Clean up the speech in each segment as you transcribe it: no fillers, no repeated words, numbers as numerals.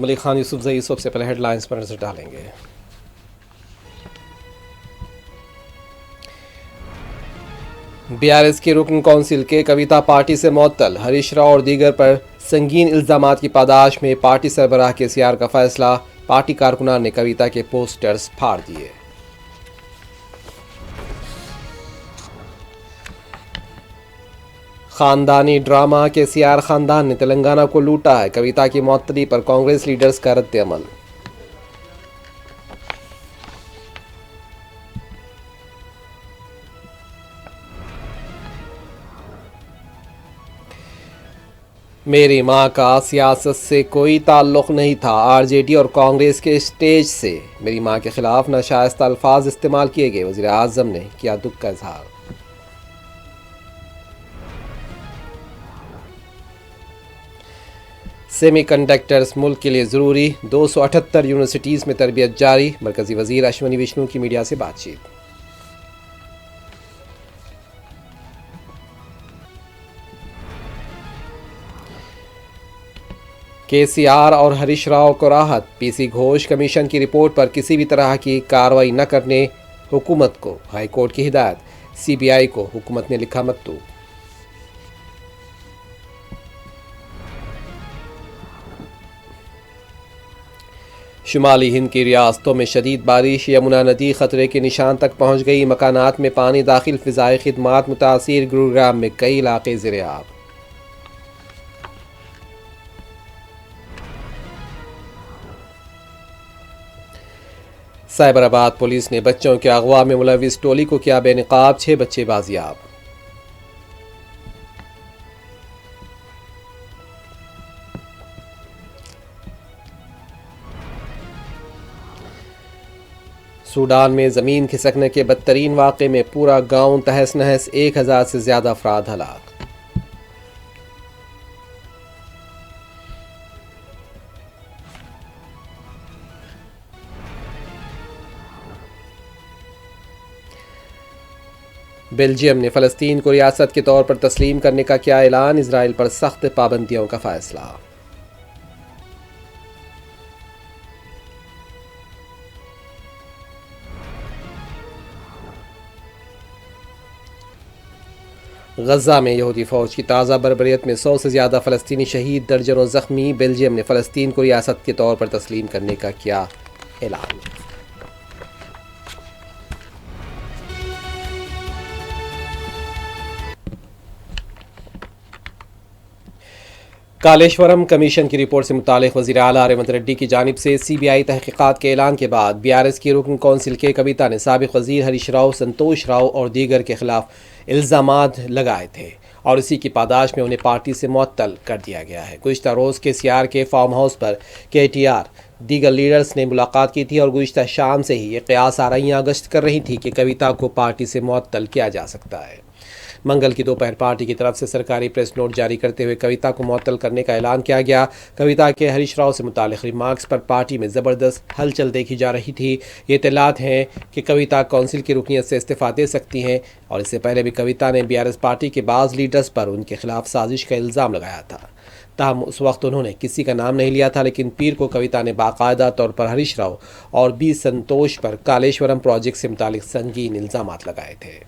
मलिक खान यूसुफजई सबसे पहले हेडलाइंस पर नजर डालेंगे। बीआरएस के रुकन कौंसिल के कविता पार्टी से मुअत्तल, हरीश राव और दीगर पर संगीन इल्जामात की पादाश में पार्टी सरबराह के सीआर का फैसला, पार्टी कारकुनान ने कविता के पोस्टर्स फाड़ दिए। खानदानी ड्रामा के सीआर खानदान ने तेलंगाना को लूटा है, कविता की मुअत्तली पर कांग्रेस लीडर्स का रद्द अमल। मेरी मां का सियासत से कोई ताल्लुक नहीं था, आरजेडी और कांग्रेस के स्टेज से मेरी मां के खिलाफ नाशाइस्ता अल्फाज इस्तेमाल किए गए, वज़ीर आज़म ने किया दुख का इजहार। सेमीकंडक्टर्स मुल्क के लिए ज़रूरी, 278 यूनिवर्सिटीज़ में तरबियत जारी, मरकज़ी वज़ीर अश्विनी विष्णु की मीडिया से बातचीत। केसीआर और हरीश राव को राहत, पीसी घोष कमीशन की रिपोर्ट पर किसी भी तरह की कार्रवाई न करने हुकूमत को हाईकोर्ट की हिदायत, सीबीआई को हुकूमत ने लिखा मकतूब। शुमाली हिंद की रियासतों में शदीद बारिश, यमुना नदी खतरे के निशान तक पहुंच गई, मकानात में पानी दाखिल, फिजाई खिदमात मुतासिर, गुरुग्राम में कई इलाके ज़ेर-ए-आब। साइबराबाद पुलिस ने बच्चों के अगवा में मुलविस टोली को किया बेनकाब, 6 बच्चे बाजियाब। सूडान में ज़मीन खिसकने के बदतरीन वाक़े में पूरा गांव तहस नहस, 1000 से ज़्यादा अफराद हलाक। बेल्जियम ने फ़लस्तीन को रियासत के तौर पर तस्लीम करने का किया ऐलान, इजराइल पर सख्त पाबंदियों का फैसला। गजा में यहूदी फौज की ताज़ा बर्बरियत में 100 से ज़्यादा फ़लस्तीनी शहीद, दर्जनों ज़ख्मी, बेल्जियम ने फ़लस्तीन को रियासत के तौर पर तस्लीम करने का किया ऐलान। कालेश्वरम कमीशन की रिपोर्ट से मुतालिक वज़ीर आला रेवंत रेड्डी की जानिब से सीबीआई तहकीकात के ऐलान के बाद बीआरएस की रुकन कौंसिल के कविता ने साबिक़ वज़ीर हरीश राव, संतोष राव और दीगर के खिलाफ इल्ज़ामात लगाए थे और इसी की पादाश में उन्हें पार्टी से मुअत्तल कर दिया गया है। गुज़िश्ता रोज़ के सीआर के फार्म हाउस पर केटीआर दीगर लीडर्स ने मुलाकात की थी और गुज़िश्ता शाम से ही ये क़यास आराइयाँ गश्त कर रही थी कि कविता को पार्टी से मुअत्तल किया जा सकता है। मंगल की दोपहर पार्टी की तरफ से सरकारी प्रेस नोट जारी करते हुए कविता को मुअत्तल करने का ऐलान किया गया। कविता के हरीश राव से मुतालिक रिमार्क्स पर पार्टी में ज़बरदस्त हलचल देखी जा रही थी। ये इत्तलात हैं कि कविता कौंसिल की रुकनीत से इस्तीफ़ा दे सकती हैं और इससे पहले भी कविता ने बीआरएस पार्टी के बाज़ लीडर्स पर उनके खिलाफ साजिश का इल्ज़ाम लगाया था। ताहम उस वक्त उन्होंने किसी का नाम नहीं लिया था, लेकिन पीर को कविता ने बाकायदा तौर पर हरीश राव और बी संतोष पर कालेश्वरम प्रोजेक्ट से मुतालिक संगीन इल्ज़ामात लगाए थे।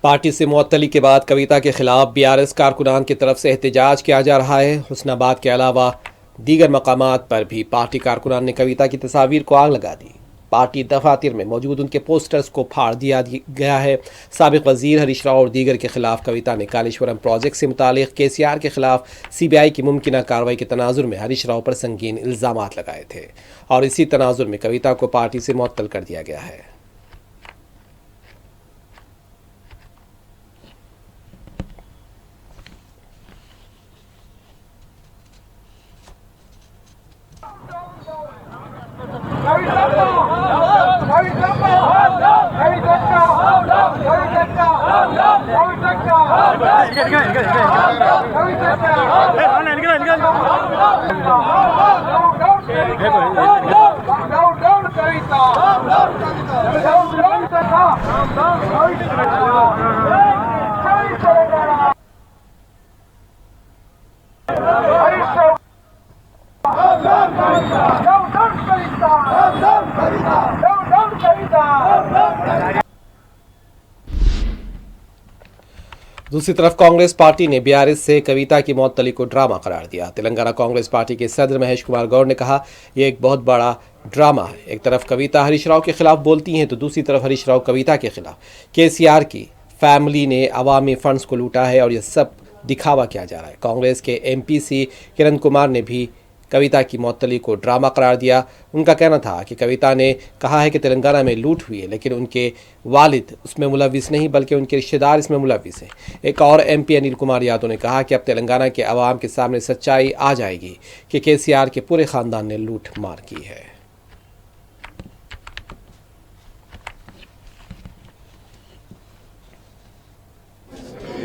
पार्टी से मुअत्तली के बाद कविता के खिलाफ बीआरएस कारकुनान की तरफ से एहतजाज किया जा रहा है। हुस्नाबाद के अलावा दीगर मकामात पर भी पार्टी कारकुनान ने कविता की तस्वीर को आग लगा दी। पार्टी दफातर में मौजूद उनके पोस्टर्स को फाड़ दिया गया है। साबिक़ वज़ीर हरीश राव और दीगर के खिलाफ कविता ने कालेश्वरम प्रोजेक्ट से मुतालिक केसीआर के खिलाफ सीबीआई की मुमकिन कार्रवाई के तनाजुर में हरीश राव पर संगीन इल्ज़ामात लगाए थे और इसी तनाजुर में कविता को पार्टी से मुअत्तल कर दिया गया है। दूसरी तरफ कांग्रेस पार्टी ने बीआरएस से कविता की मौत को ड्रामा करार दिया। तेलंगाना कांग्रेस पार्टी के सदर महेश कुमार गौड़ ने कहा, यह एक बहुत बड़ा ड्रामा है। एक तरफ कविता हरीश राव के खिलाफ बोलती हैं तो दूसरी तरफ हरीश राव कविता के खिलाफ। केसीआर की फैमिली ने अवामी फंड्स को लूटा है और यह सब दिखावा किया जा रहा है। कांग्रेस के एमपीसी किरण कुमार ने भी कविता की मौतली को ड्रामा करार दिया। उनका कहना था कि कविता ने कहा है कि तेलंगाना में लूट हुई है, लेकिन उनके वालिद उसमें मुलविस नहीं बल्कि उनके रिश्तेदार इसमें मुलविस हैं। एक और एमपी अनिल कुमार यादव ने कहा कि अब तेलंगाना के अवाम के सामने सच्चाई आ जाएगी कि केसीआर के पूरे खानदान ने लूट मार की है।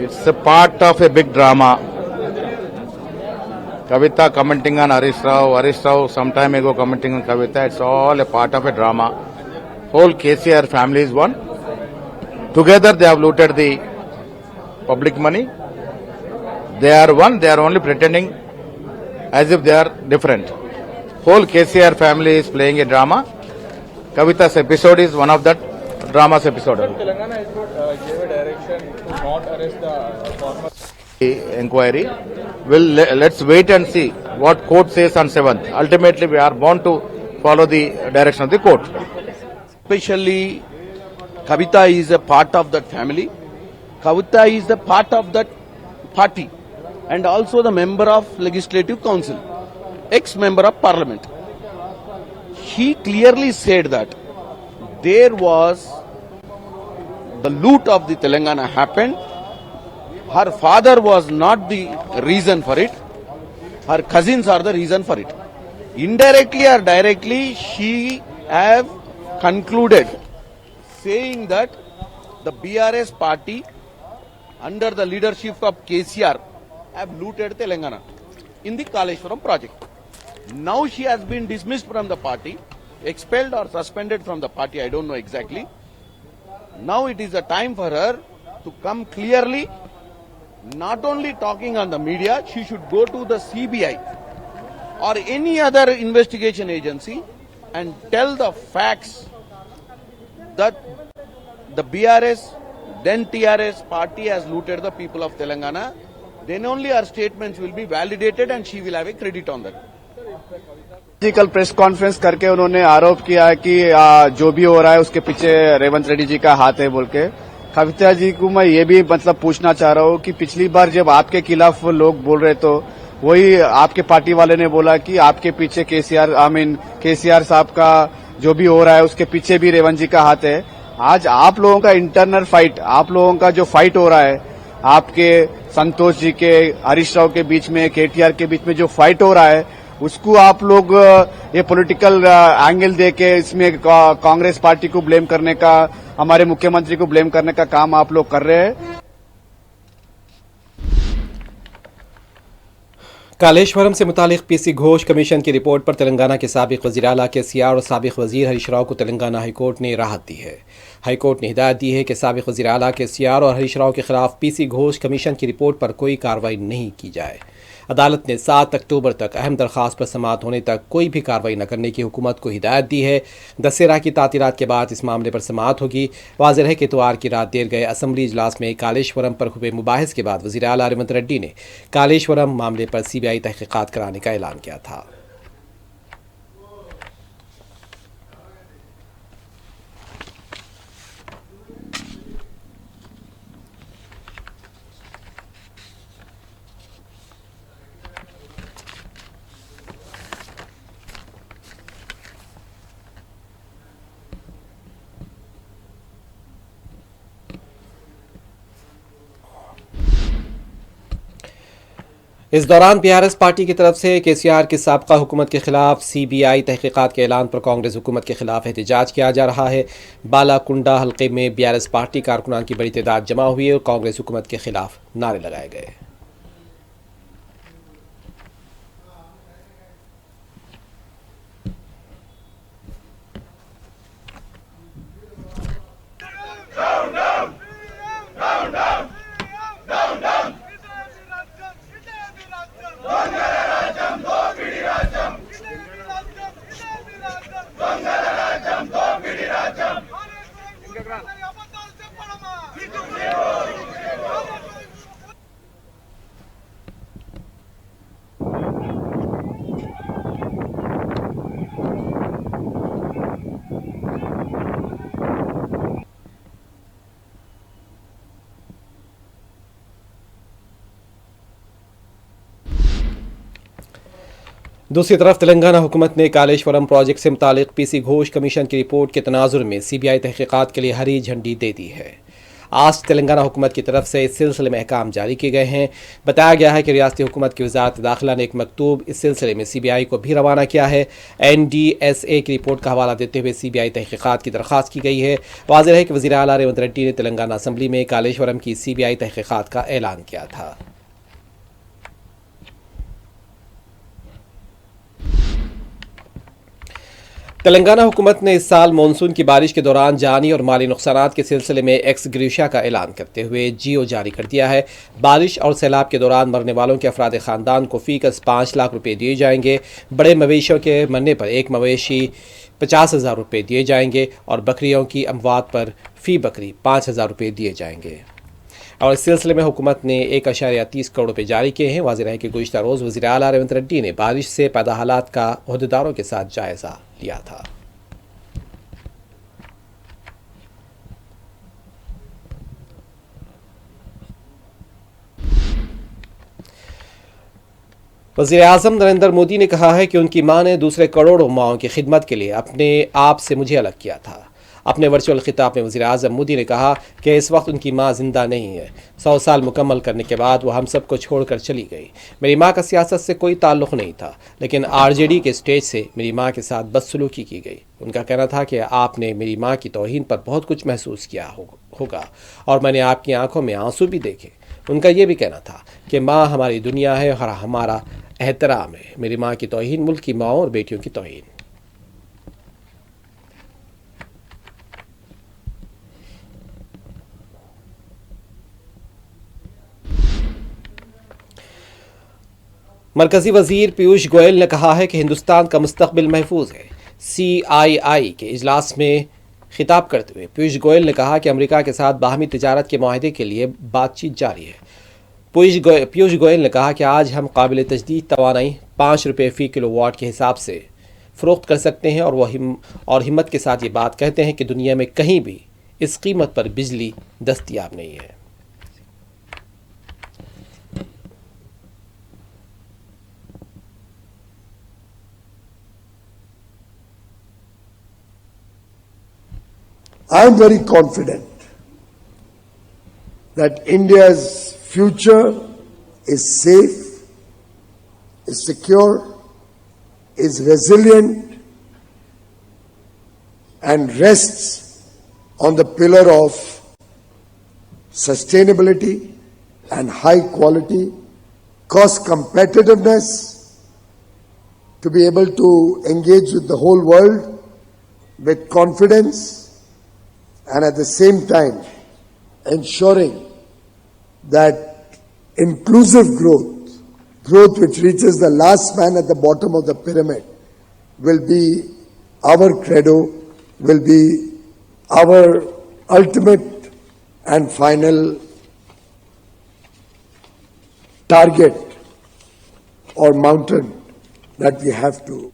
It's a part of a big drama. Kavita commenting on Harish Rao some time ago commenting on Kavita. It's all a part of a drama. Whole KCR family is one. Together they have looted the public money. They are one. They are only pretending as if they are different. Whole KCR family is playing a drama. Kavita's episode is one of that drama's episode. Telangana High Court gave a direction to not arrest the former inquiry. Let's wait and see what court says on 7th. Ultimately, we are bound to follow the direction of the court. Especially, Kavita is a part of that family. Kavita is the part of that party and also the member of Legislative Council, ex-member of Parliament. He clearly said that there was the loot of the Telangana happened. Her father was not the reason for it. Her cousins are the reason for it. Indirectly or directly, she have concluded saying that the BRS party under the leadership of KCR have looted Telangana in the Kaleshwaram project. Now she has been dismissed from the party, expelled or suspended from the party, I don't know exactly. Now it is a time for her to come clearly, not only talking on the media, she should go to the CBI or any other investigation agency and tell the facts that the BRS, then TRS party has looted the people of Telangana. Then only her statements will be validated and she will have a credit on that. जी कल press conference करके उन्होंने आरोप किया है कि जो भी हो रहा है उसके पीछे रेवंत रेड्डी जी का हाथ है बोल के। कविता जी को मैं ये भी पूछना चाह रहा हूँ कि पिछली बार जब आपके खिलाफ लोग बोल रहे तो वही आपके पार्टी वाले ने बोला कि आपके पीछे केसीआर साहब का जो भी हो रहा है उसके पीछे भी रेवंत जी का हाथ है। आज आप लोगों का इंटरनल फाइट, आप लोगों का जो फाइट हो रहा है, आपके संतोष जी के हरीश राव के बीच में, केटीआर के बीच में जो फाइट हो रहा है, उसको आप लोग ये पॉलिटिकल एंगल देके इसमें कांग्रेस पार्टी को ब्लेम करने का, हमारे मुख्यमंत्री को ब्लेम करने का काम आप लोग कर रहे हैं। कालेश्वरम से मुतालिक पीसी घोष कमीशन की रिपोर्ट पर तेलंगाना के साबिक वज़ीर आला केसीआर और साबिक वज़ीर हरीश राव को तेलंगाना हाईकोर्ट ने राहत दी है। हाईकोर्ट ने हिदायत दी है कि साबिक वज़ीर आला केसीआर और हरीश राव के खिलाफ पीसी घोष कमीशन की रिपोर्ट पर कोई कार्रवाई नहीं की जाए। अदालत ने 7 अक्टूबर तक अहम दरख्वास्त पर समाअत होने तक कोई भी कार्रवाई न करने की हुकूमत को हिदायत दी है। दशहरा की तातीरात के बाद इस मामले पर समाअत होगी। वाज़ेह है कि इतवार की रात देर गए असम्बली इजलास में कालेश्वरम पर हुए मुबाहिस के बाद वज़ीर आला रेवंत रेड्डी ने कालेश्वरम मामले पर CBI तहकीकात कराने का ऐलान किया था। इस दौरान PRS पार्टी की तरफ से KCR की साबका हुकूमत के खिलाफ CBI तहकीकात के ऐलान पर कांग्रेस हुकूमत के खिलाफ एहतजाज किया जा रहा है। बालाकुंडा हल्के में BRS पार्टी कारकुनान की बड़ी तादाद जमा हुई और कांग्रेस हुकूमत के खिलाफ नारे लगाए गए। दूसरी तरफ तेलंगाना हुकूमत ने कालेश्वरम प्रोजेक्ट से मुतालिक PC घोष कमीशन की रिपोर्ट के तनाजुर में CBI तहकीकात के लिए हरी झंडी दे दी है। आज तेलंगाना हुकूमत की तरफ से इस सिलसिले में अहकाम जारी किए गए हैं। बताया गया है कि रियासती हुकूमत की वजारत दाखिला ने एक मकतूब इस सिलसिले में CBI को भी रवाना किया है। NDSA की रिपोर्ट का हवाला देते हुए CBI तहकीकात की दरख्वास्त की गई है। वाज़ेह है कि वज़ीर आला रेवंत रेड्डी ने तेलंगाना असम्बली में कालेश्वरम की CBI तहकीकात का ऐलान किया था। तेलंगाना हुकूमत ने इस साल मानसून की बारिश के दौरान जानी और माली नुकसानात के सिलसिले में एक्स ग्रेशिया का ऐलान करते हुए GO जारी कर दिया है। बारिश और सैलाब के दौरान मरने वालों के अफराद ख़ानदान को फ़ीकस 5 लाख रुपये दिए जाएंगे। बड़े मवेशियों के मरने पर एक मवेशी 50,000 रुपये दिए जाएंगे और बकरियों की अमवात पर फ़ी बकरी 5,000 रुपये दिए जाएंगे। और इस सिलसिले में हुकूमत ने 1.30 करोड़ रुपये जारी किए हैं। वाज़ेह है कि गुज़िश्ता रोज़ वज़ीर आला रेवंत रेड्डी ने बारिश से पैदा हालात का ओहदेदारों के साथ जायज़ा लिया था। वज़ीर आज़म नरेंद्र मोदी ने कहा है कि उनकी मां ने दूसरे करोड़ों माओं की खिदमत के लिए अपने आप से मुझे अलग किया था। अपने वर्चुअल खिताब में वज़ीर आज़म मोदी ने कहा कि इस वक्त उनकी मां जिंदा नहीं है। 100 साल मुकम्मल करने के बाद वो हम सबको छोड़कर चली गई। मेरी मां का सियासत से कोई ताल्लुक़ नहीं था, लेकिन RJD के स्टेज से मेरी मां के साथ बदसलूकी की गई। उनका कहना था कि आपने मेरी मां की तौहीन पर बहुत कुछ महसूस किया होगा और मैंने आपकी आंखों में आंसू भी देखे। उनका ये भी कहना था कि माँ हमारी दुनिया है और हमारा एहतराम है। मेरी माँ की तौहीन मुल्क की माँओं और बेटियों की तौहीन। मरकजी वजीर पीयूष गोयल ने कहा है कि हिंदुस्तान का मुस्तकबिल महफूज है। CII के इजलास में खिताब करते हुए पीयूष गोयल ने कहा कि अमेरिका के साथ बाहमी तिजारत के माहदे के लिए बातचीत जारी है। पीयूष गोयल ने कहा कि आज हम काबिल तजदीद तवानाई 5 रुपये फ़ी किलोवाट के हिसाब से फ़रोख्त कर सकते हैं और हिम्मत के साथ ये बात कहते हैं कि दुनिया में कहीं भी इस कीमत पर बिजली दस्तयाब नहीं है। I am very confident that India's future is safe, is secure, is resilient, and rests on the pillar of sustainability and high quality, cost competitiveness, to be able to engage with the whole world with confidence, and at the same time ensuring that inclusive growth which reaches the last man at the bottom of the pyramid, will be our credo, will be our ultimate and final target or mountain that we have to.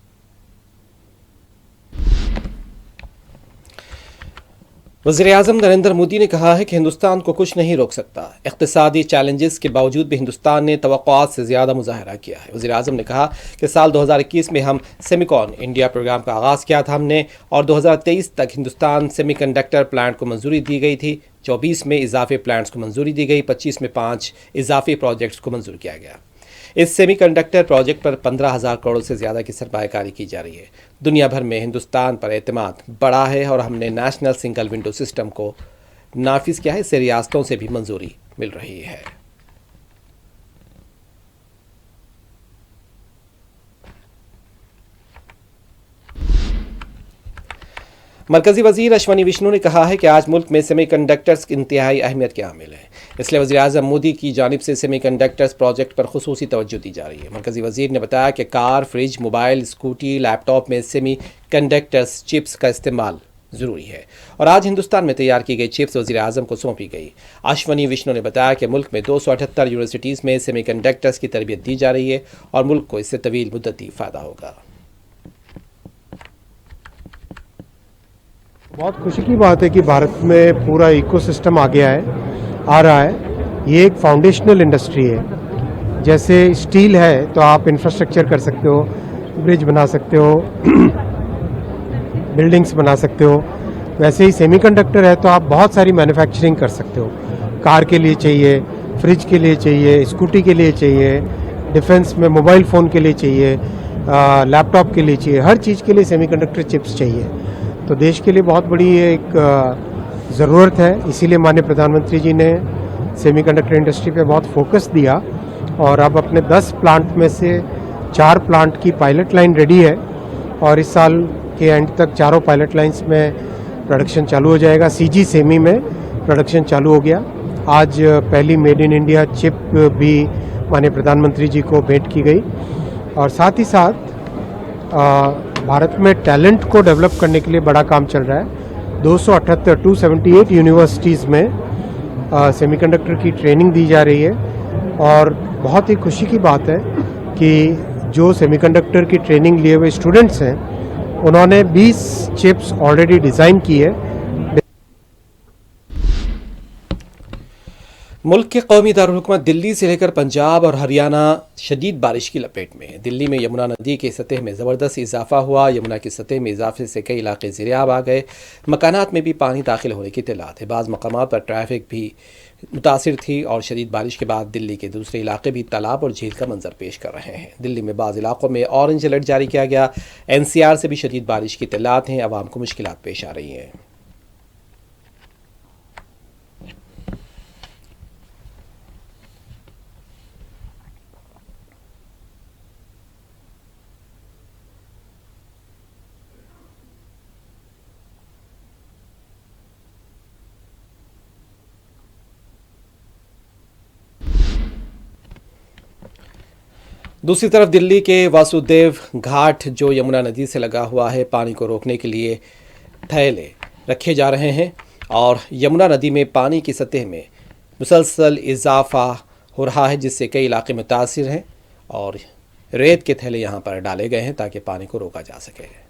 वज़ीर आज़म नरेंद्र मोदी ने कहा है कि हिंदुस्तान को कुछ नहीं रोक सकता। इक़्तिसादी चैलेंजेस के बावजूद भी हिंदुस्तान ने तवक्कुआत से ज़्यादा मुज़ाहरा किया है। वज़ीर आज़म ने कहा कि साल 2021 में हम सेमिकॉन इंडिया प्रोग्राम का आगाज़ किया था हमने, और 2023 तक हिंदुस्तान सेमीकंडक्टर प्लांट को मंजूरी दी गई थी। 24 में इजाफी प्लांट्स को मंजूरी दी गई, 25 में 5 इजाफी प्रोजेक्ट्स को मंजूर किया गया। इस सेमीकंडक्टर प्रोजेक्ट पर 15,000 करोड़ से ज़्यादा की सरमायाकारी की जा रही है। दुनिया भर में हिंदुस्तान पर एतमाद बढ़ा है और हमने नेशनल सिंगल विंडो सिस्टम को नाफिज किया है। इससे रियासतों से भी मंजूरी मिल रही है। मरकजी वजीर अश्वनी विष्णु ने कहा है कि आज मुल्क में सेमीकंडक्टर्स इंतहाई अहमियत के हामिल हैं, इसलिए वज़ीर-ए-आज़म मोदी की जानिब से सेमीकंडक्टर्स प्रोजेक्ट पर खुसूसी तवज्जो दी जा रही है। मरकजी वजीर ने बताया कि car, fridge, mobile, scooty, laptop में सेमीकंडक्टर्स चिप्स का इस्तेमाल ज़रूरी है और आज हिंदुस्तान में तैयार की गई चिप्स वज़ीर-ए-आज़म को सौंपी गई। अश्वनी विष्णु ने बताया कि मुल्क में 278 यूनिवर्सिटीज़ में सेमीकंडक्टर्स की तरबियत दी जा रही है और मुल्क को इससे तवील मुद्दती फ़ायदा होगा। बहुत खुशी की बात है कि भारत में पूरा इकोसिस्टम आ रहा है। ये एक फाउंडेशनल इंडस्ट्री है। जैसे स्टील है तो आप इंफ्रास्ट्रक्चर कर सकते हो, ब्रिज बना सकते हो, बिल्डिंग्स बना सकते हो। वैसे ही सेमीकंडक्टर है तो आप बहुत सारी मैन्युफैक्चरिंग कर सकते हो। कार के लिए चाहिए, फ्रिज के लिए चाहिए, स्कूटी के लिए चाहिए, डिफेंस में मोबाइल फ़ोन के लिए चाहिए, लैपटॉप के लिए चाहिए, हर चीज़ के लिए सेमीकंडक्टर चिप्स चाहिए। तो देश के लिए बहुत बड़ी एक ज़रूरत है, इसीलिए माननीय प्रधानमंत्री जी ने सेमीकंडक्टर इंडस्ट्री पे बहुत फोकस दिया और अब अपने 10 प्लांट में से 4 प्लांट की पायलट लाइन रेडी है और इस साल के एंड तक चारों पायलट लाइंस में प्रोडक्शन चालू हो जाएगा। सीजी सेमी में प्रोडक्शन चालू हो गया। आज पहली मेड इन इंडिया चिप भी माननीय प्रधानमंत्री जी को भेंट की गई और साथ ही साथ भारत में टैलेंट को डेवलप करने के लिए बड़ा काम चल रहा है। 278 यूनिवर्सिटीज़ में सेमीकंडक्टर की ट्रेनिंग दी जा रही है और बहुत ही खुशी की बात है कि जो सेमीकंडक्टर की ट्रेनिंग लिए हुए स्टूडेंट्स हैं उन्होंने 20 चिप्स ऑलरेडी डिज़ाइन की है। मुल्क के कौमी दारुल-हुकूमत दिल्ली से लेकर पंजाब और हरियाणा शदीद बारिश की लपेट में है। दिल्ली में यमुना नदी की सतह में ज़बरदस्त इजाफा हुआ। यमुना की सतह में इजाफे से कई इलाके ज़ेर-ए-आब आ गए। मकानात में भी पानी दाखिल होने की इत्तलात है। बाज़ मकामात पर ट्रैफिक भी मुतासिर थी और शदीद बारिश के बाद दिल्ली के दूसरे इलाके भी तालाब और झील का मंजर पेश कर रहे हैं। दिल्ली में बाज़ इलाकों में ऑरेंज अलर्ट जारी किया गया। NCR से भी शदीद बारिश की इत्तलात हैं। आवाम को मुश्किलात पेश आ रही हैं। दूसरी तरफ दिल्ली के वासुदेव घाट जो यमुना नदी से लगा हुआ है, पानी को रोकने के लिए थैले रखे जा रहे हैं और यमुना नदी में पानी की सतह में मुसलसल इजाफा हो रहा है, जिससे कई इलाके मुतासिर हैं और रेत के थैले यहाँ पर डाले गए हैं ताकि पानी को रोका जा सके।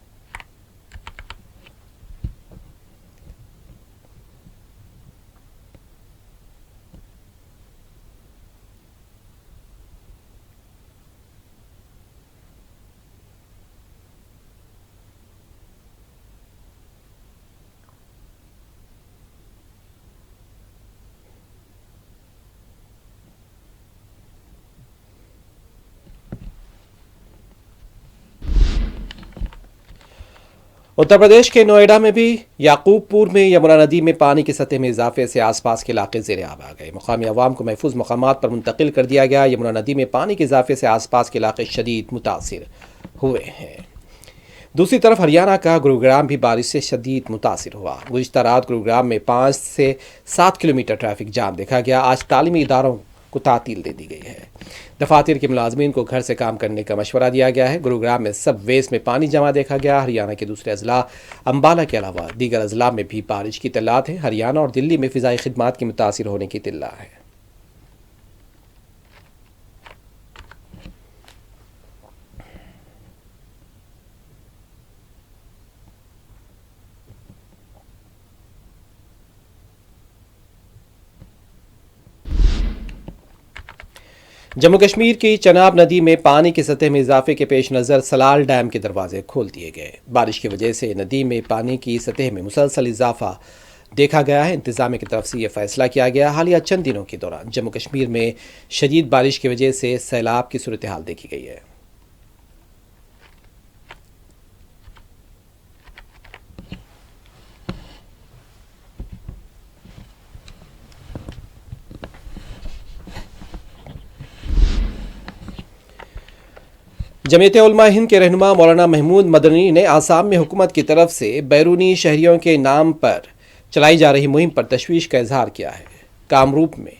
उत्तर प्रदेश के नोएडा में भी याकूबपुर में यमुना नदी में पानी की सतह में इजाफे से आसपास के इलाके ज़ेर-ए-आब आ गए। मुकामी अवाम को महफूज मकामात पर मुंतकिल कर दिया गया। यमुना नदी में पानी के इजाफे से आसपास के इलाके शदीद मुतासिर हुए हैं। दूसरी तरफ हरियाणा का गुरुग्राम भी बारिश से शदीद मुतासिर हुआ। गुज़िश्ता रात गुरुग्राम में 5 से 7 किलोमीटर ट्रैफिक जाम देखा गया। आज तालीमी इदारों को तातील दे दी गई है। दफातर के मुलाजमीन को घर से काम करने का मशवरा दिया गया है। गुरुग्राम में सब वेस्ट में पानी जमा देखा गया। हरियाणा के दूसरे अजला अम्बाला के अलावा दीगर अजला में भी बारिश की इत्तलात है। हरियाणा और दिल्ली में फ़िज़ाई खिदमात की मुतासिर होने की इत्तला है। जम्मू कश्मीर की चनाब नदी में पानी की सतह में इजाफे के पेश नज़र सलाल डैम के दरवाजे खोल दिए गए। बारिश की वजह से नदी में पानी की सतह में मुसलसल इजाफा देखा गया है। इंतजामिया की तरफ से यह फैसला किया गया। हालिया चंद दिनों के दौरान जम्मू कश्मीर में शदीद बारिश की वजह से सैलाब की सूरत हाल देखी गई है। जमीयत उलमा हिंद के रहनुमा मौलाना महमूद मदनी ने आसाम में हुकूमत की तरफ से बैरूनी शहरियों के नाम पर चलाई जा रही मुहिम पर तशवीश का इजहार किया है। कामरूप में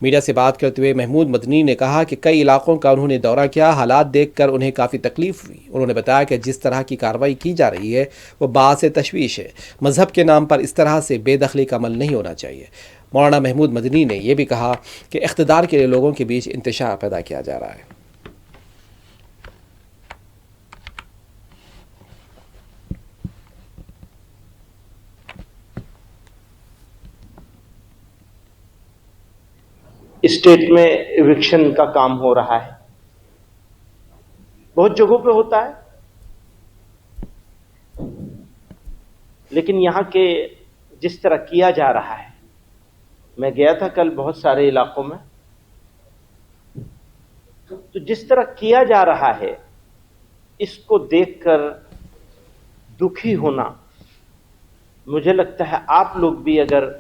मीडिया से बात करते हुए महमूद मदनी ने कहा कि कई इलाकों का उन्होंने दौरा किया, हालात देखकर उन्हें काफ़ी तकलीफ हुई। उन्होंने बताया कि जिस तरह की कार्रवाई की जा रही है वो बात से तशवीश है। मजहब के नाम पर इस तरह से बेदखली का अमल नहीं होना चाहिए। मौलाना महमूद मदनी ने यह भी कहा कि इख्तिदार के लिए लोगों के बीच इंतशार पैदा किया जा रहा है। स्टेट में इविक्शन का काम हो रहा है, बहुत जगहों पे होता है, लेकिन यहां के जिस तरह किया जा रहा है, मैं गया था कल बहुत सारे इलाकों में, तो जिस तरह किया जा रहा है इसको देखकर दुखी होना, मुझे लगता है आप लोग भी अगर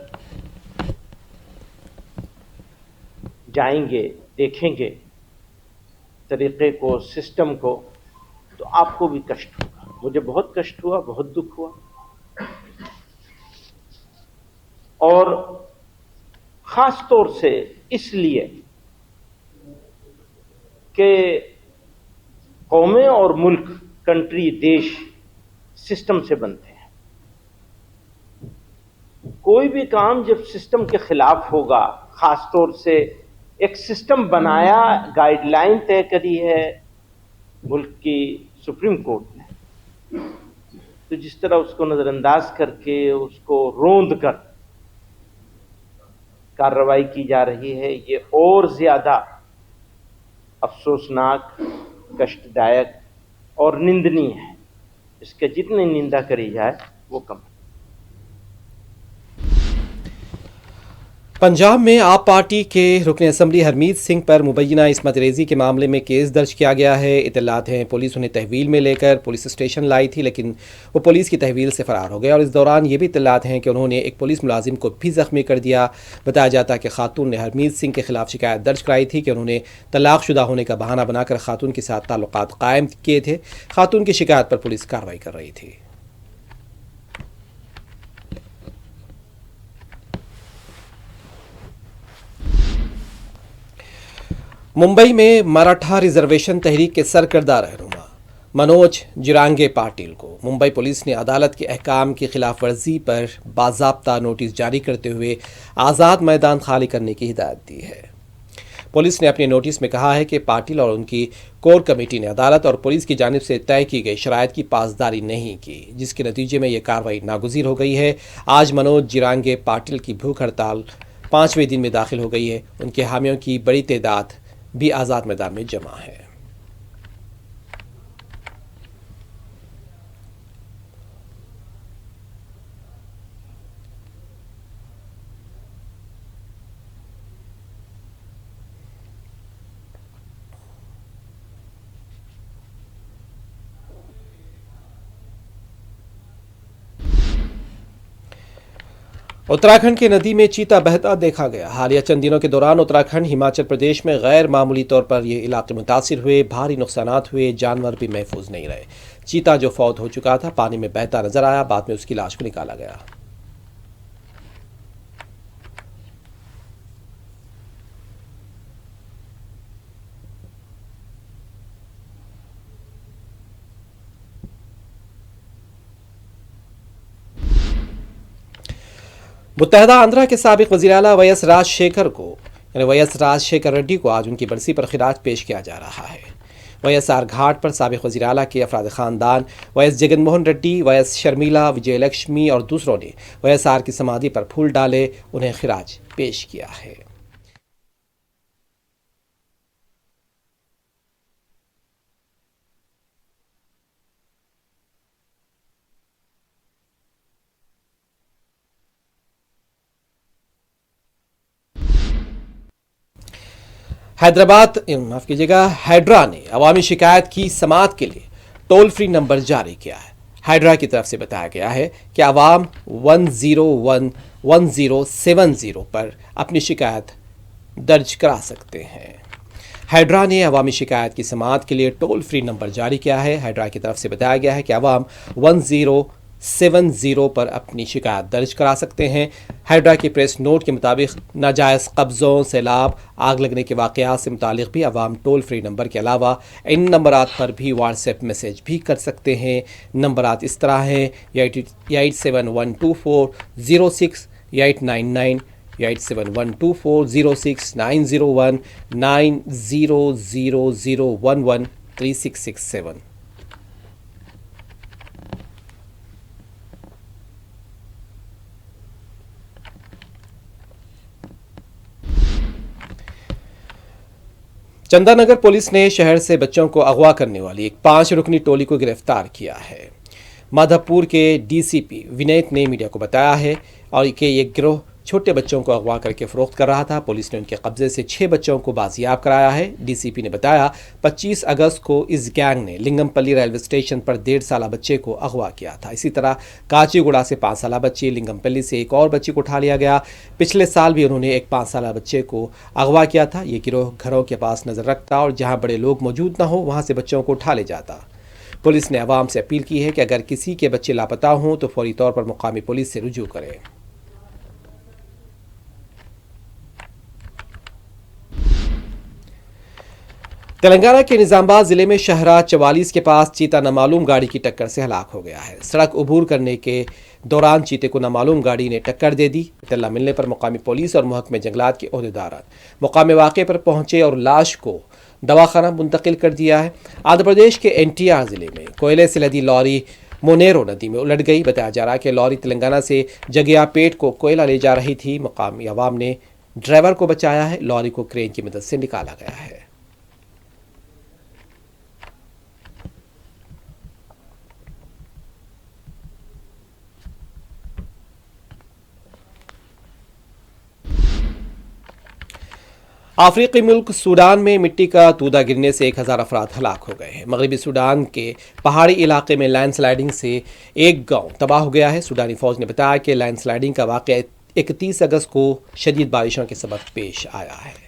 जाएंगे, देखेंगे तरीके को, सिस्टम को, तो आपको भी कष्ट होगा। मुझे बहुत कष्ट हुआ, बहुत दुख हुआ, और खास तौर से इसलिए कि कौमें और मुल्क, कंट्री, देश सिस्टम से बनते हैं। कोई भी काम जब सिस्टम के खिलाफ होगा, खास तौर से एक सिस्टम बनाया, गाइडलाइन तय करी है मुल्क की सुप्रीम कोर्ट ने, तो जिस तरह उसको नजरअंदाज करके, उसको रोंद कर कार्रवाई की जा रही है, ये और ज्यादा अफसोसनाक, कष्टदायक और निंदनीय है। इसके जितनी निंदा करी जाए वो कम है। पंजाब में आप पार्टी के रुकन असम्बली हरमीत सिंह पर मुबैना इस्मत रेजी के मामले में केस दर्ज किया गया है। इतलात हैं पुलिस उन्हें तहवील में लेकर पुलिस स्टेशन लाई थी, लेकिन वो पुलिस की तहवील से फरार हो गए। और इस दौरान ये भी इतलात हैं कि उन्होंने एक पुलिस मुलाजिम को भी जख्मी कर दिया। बताया जाता है कि खातून ने हरमीत सिंह के खिलाफ शिकायत दर्ज कराई थी कि उन्होंने तलाकशुदा होने का बहाना बनाकर खातून के साथ ताल्लुकात कायम किए थे। खातून की शिकायत पर पुलिस कार्रवाई कर रही थी। मुंबई में मराठा रिजर्वेशन तहरीक के सरकर्दा रहनुमा मनोज जिरांगे पाटिल को मुंबई पुलिस ने अदालत के अहकाम की खिलाफ वर्जी पर बाज़ाब्ता नोटिस जारी करते हुए आज़ाद मैदान खाली करने की हिदायत दी है। पुलिस ने अपने नोटिस में कहा है कि पाटिल और उनकी कोर कमेटी ने अदालत और पुलिस की जानिब से तय की गई शराइत की पासदारी नहीं की, जिसके नतीजे में यह कार्रवाई नागुज़ीर हो गई है। आज मनोज जिरांगे पाटिल की भूख हड़ताल 5वें दिन में दाखिल हो गई है। उनके हामियों की बड़ी तादाद भी आज़ाद मैदान में जमा है। उत्तराखंड की नदी में चीता बहता देखा गया। हालिया चंद दिनों के दौरान उत्तराखंड, हिमाचल प्रदेश में गैर मामूली तौर पर ये इलाके मुतासिर हुए, भारी नुकसानात हुए, जानवर भी महफूज नहीं रहे। चीता जो फौत हो चुका था पानी में बहता नजर आया, बाद में उसकी लाश को निकाला गया। मुत्तहदा आंध्रा के साबिक वज़ीर आला वाईएस राजशेखर को यानी वाईएस राजशेखर रेड्डी को आज उनकी बरसी पर खिराज पेश किया जा रहा है। वाईएसआर घाट पर साबिक वज़ीर आला के अफराद ख़ानदान वाईएस जगनमोहन रेड्डी, वाईएस शर्मिला, विजयलक्ष्मी और दूसरों ने वाईएसआर की समाधि पर फूल डाले, उन्हें खिराज पेश किया है। हैदराबाद माफ कीजिएगा हैड्रा ने अवामी शिकायत की समाअत के लिए टोल फ्री नंबर जारी किया है। हैड्रा की तरफ से बताया गया है कि आवाम 1011070 पर अपनी शिकायत दर्ज करा सकते हैं। हैड्रा ने अवामी शिकायत की समाअत के लिए टोल फ्री नंबर जारी किया है। हैड्रा की तरफ से बताया गया है कि आवाम 1070 पर अपनी शिकायत दर्ज करा सकते हैं। हैड्रा की प्रेस नोट के मुताबिक नाजायज़ कब्ज़ों, सैलाब, आग लगने के वाक़यात से मुतालिक भी आवाम टोल फ्री नंबर के अलावा इन नंबरात पर भी व्हाट्सएप मैसेज भी कर सकते हैं। नंबरात इस तरह हैं 87124069 899 8712406901 9000113667। चंदानगर पुलिस ने शहर से बच्चों को अगवा करने वाली एक 5 रुकनी टोली को गिरफ्तार किया है। माधवपुर के डीसीपी विनयत ने मीडिया को बताया है और कि ये गिरोह छोटे बच्चों को अगवा करके फरोख्त कर रहा था। पुलिस ने उनके कब्जे से 6 बच्चों को बाजियाब कराया है। डीसीपी ने बताया 25 अगस्त को इस गैंग ने लिंगमपल्ली रेलवे स्टेशन पर 1.5 साला बच्चे को अगवा किया था। इसी तरह काचीगुड़ा से 5 साला बच्ची, लिंगमपल्ली से एक और बच्ची को उठा लिया गया। पिछले साल भी उन्होंने एक 5 साला बच्चे को अगवा किया था। ये गिरोह घरों के पास नजर रखता और जहां बड़े लोग मौजूद न हो वहां से बच्चों को उठा ले जाता। पुलिस ने आवाम से अपील की है कि अगर किसी के बच्चे लापता हों तो फौरी तौर पर मुकामी पुलिस से रुजू करें। तेलंगाना के निजामाबाद जिले में शहरा 44 के पास चीता नामालूम गाड़ी की टक्कर से हलाक हो गया है। सड़क उबूर करने के दौरान चीते को नामालूम गाड़ी ने टक्कर दे दी। इत्तला मिलने पर मुकामी पुलिस और महकमे जंगलात के ओहदेदार मुकामे वाक़े पर पहुंचे और लाश को दवाखाना मुंतकिल कर दिया है। आंध्र प्रदेश के NTR जिले में कोयले से लदी लॉरी मोनेरो नदी में उलट गई। बताया जा रहा है कि लॉरी तेलंगाना से जगियापेट को कोयला ले जा रही थी। मुकामी अवाम ने ड्राइवर को बचाया है। लॉरी को क्रेन की मदद से निकाला गया है। अफ्रीकी मुल्क सूडान में मिट्टी का तूदा गिरने से 1000 अफराद हलाक हो गए हैं। मगरबी सूडान के पहाड़ी इलाके में लैंडस्लाइडिंग से एक गांव तबाह हो गया है। सूडानी फौज ने बताया कि लैंडस्लाइडिंग का वाक़या 31 अगस्त को शदीद बारिशों के सबब पेश आया है।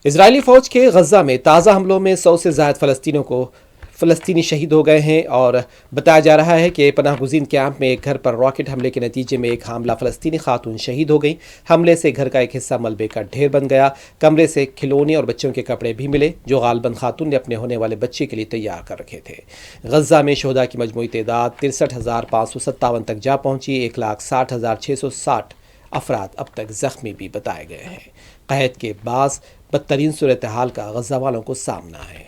इजरायली फौज के गजा में ताज़ा हमलों में 100 से ज़ायद फ़लस्तीनी शहीद हो गए हैं और बताया जा रहा है कि पनाह गुज़ीन कैंप में एक घर पर रॉकेट हमले के नतीजे में एक हामला फ़लस्तीनी खातून शहीद हो गई। हमले से घर का एक हिस्सा मलबे का ढेर बन गया। कमरे से खिलौने और बच्चों के कपड़े भी मिले जो गालबन खातून ने अपने होने वाले बच्चे के लिए तैयार कर रखे थे। गजा में शोहदा की मजमूई तादाद 63,557 तक जा पहुँची। 1,60,660 अफराद अब तक ज़ख्मी भी बताए गए हैं। क़हत के बास बदतरीन सूरत हाल का गजा वालों को सामना है।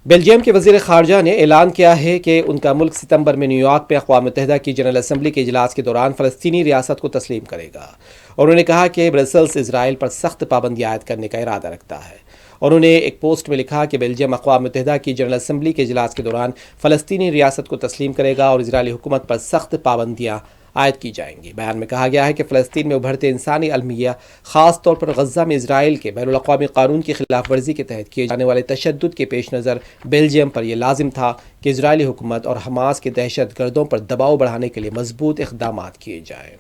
बेल्जियम के वज़ीर ख़ारजा ने ऐलान किया है कि उनका मुल्क सितंबर में न्यूयॉर्क में अक़वाम मुत्तहिदा की जनरल असम्बली के इजलास के दौरान फ़लस्तीनी रियासत को तस्लीम करेगा। उन्होंने कहा कि ब्रसल्स इसराइल पर सख्त पाबंदी आयद करने का इरादा रखता है। उन्होंने एक पोस्ट में लिखा कि बेल्जियम अक़वाम मुत्तहिदा की जनरल असम्बली के इजलास के दौरान फ़लस्तीनी रियासत को तस्लीम करेगा और इजरायली हुकूमत पर सख्त पाबंदियाँ आयद की जाएंगी। बयान में कहा गया है कि फ़लस्तीन में उभरते इंसानी अलमिया ख़ास तौर पर गजा में इसराइल के बैनुल अक़वामी कानून की खिलाफ वर्जी के तहत किए जाने वाले तशद्दुद के पेश नज़र बेल्जियम पर यह लाजिम था कि इजरायली हुकूमत और हमास के दहशत गर्दों पर दबाव बढ़ाने के लिए मजबूत इक़दाम किए जाएँ।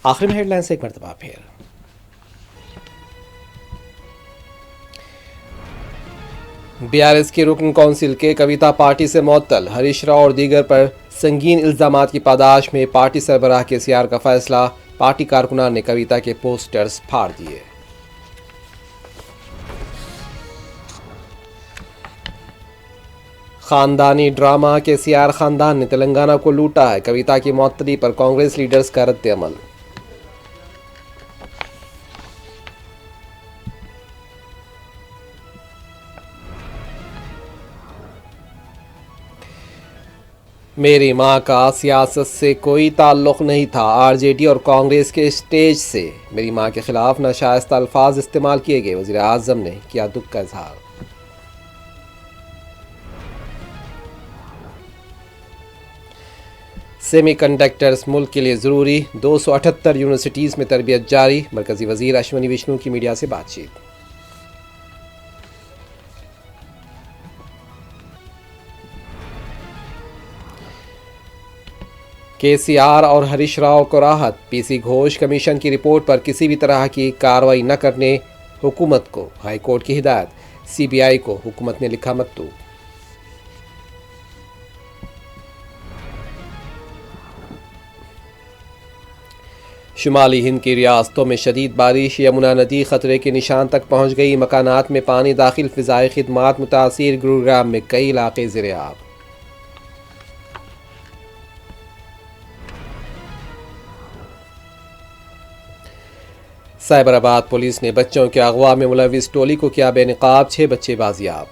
आखिर में हेडलाइंस एक मरतबा फिर। बीआरएस की रुकन कौंसिल के कविता पार्टी से मुअत्तल, हरीश राव और दीगर पर संगीन इल्जामात की पादाश में पार्टी सरबराह KCR का फैसला। पार्टी कारकुनान ने कविता के पोस्टर्स फाड़ दिए। खानदानी ड्रामा KCR खानदान ने तेलंगाना को लूटा है। कविता की मुअत्तली पर कांग्रेस लीडर्स का रद्द अमल। मेरी मां का सियासत से कोई ताल्लुक़ नहीं था, आरजेडी और कांग्रेस के स्टेज से मेरी मां के खिलाफ नाशाइस्ता अल्फाज इस्तेमाल किए गए, वज़ीर आज़म ने किया दुख का इजहार। सेमीकंडक्टर्स मुल्क के लिए ज़रूरी, 278 यूनिवर्सिटीज़ में तरबियत जारी, मरकज़ी वज़ीर अश्विनी विष्णु की मीडिया से बातचीत। केसीआर और हरीश राव को राहत, पीसी घोष कमीशन की रिपोर्ट पर किसी भी तरह की कार्रवाई न करने हुकूमत को हाईकोर्ट की हिदायत, सीबीआई को हुकूमत ने लिखा मकतूब। शुमाली हिंद की रियासतों में शदीद बारिश, यमुना नदी खतरे के निशान तक पहुंच गई, मकानात में पानी दाखिल, फिजाई खिदमात मुतासिर, गुरुग्राम में कई इलाके ज़ेर-ए-आब। साइबराबाद पुलिस ने बच्चों के अगवा में मुलविस टोली को किया बेनकाब, 6 बच्चे बाजियाब।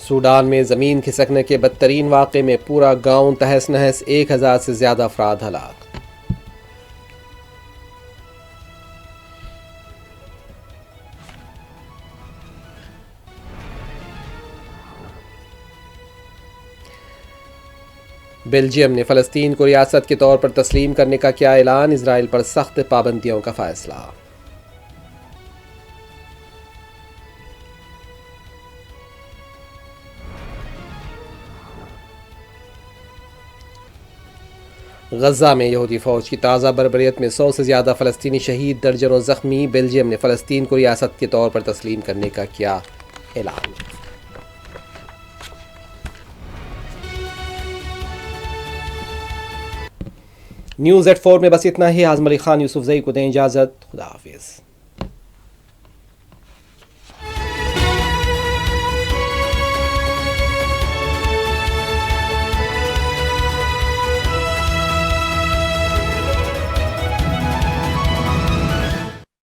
सूडान में ज़मीन खिसकने के बदतरीन वाक़े में पूरा गांव तहस नहस, 1000 से ज़्यादा अफराद हलाक। बेल्जियम ने फ़लस्तीन को रियासत के तौर पर तस्लीम करने का किया ऐलान, इजराइल पर सख्त पाबंदियों का फैसला। गजा में यहूदी फौज की ताज़ा बर्बरियत में 100 से ज़्यादा फ़लस्तीनी शहीद, दर्जनों ज़ख्मी, बेल्जियम ने फ़लस्तीन को रियासत के तौर पर तस्लीम करने का किया ऐलान। न्यूज़ एट 4 में बस इतना ही। आज़म अली खान यूसुफ ज़ई को दें इजाज़त। खुदा हाफिज़।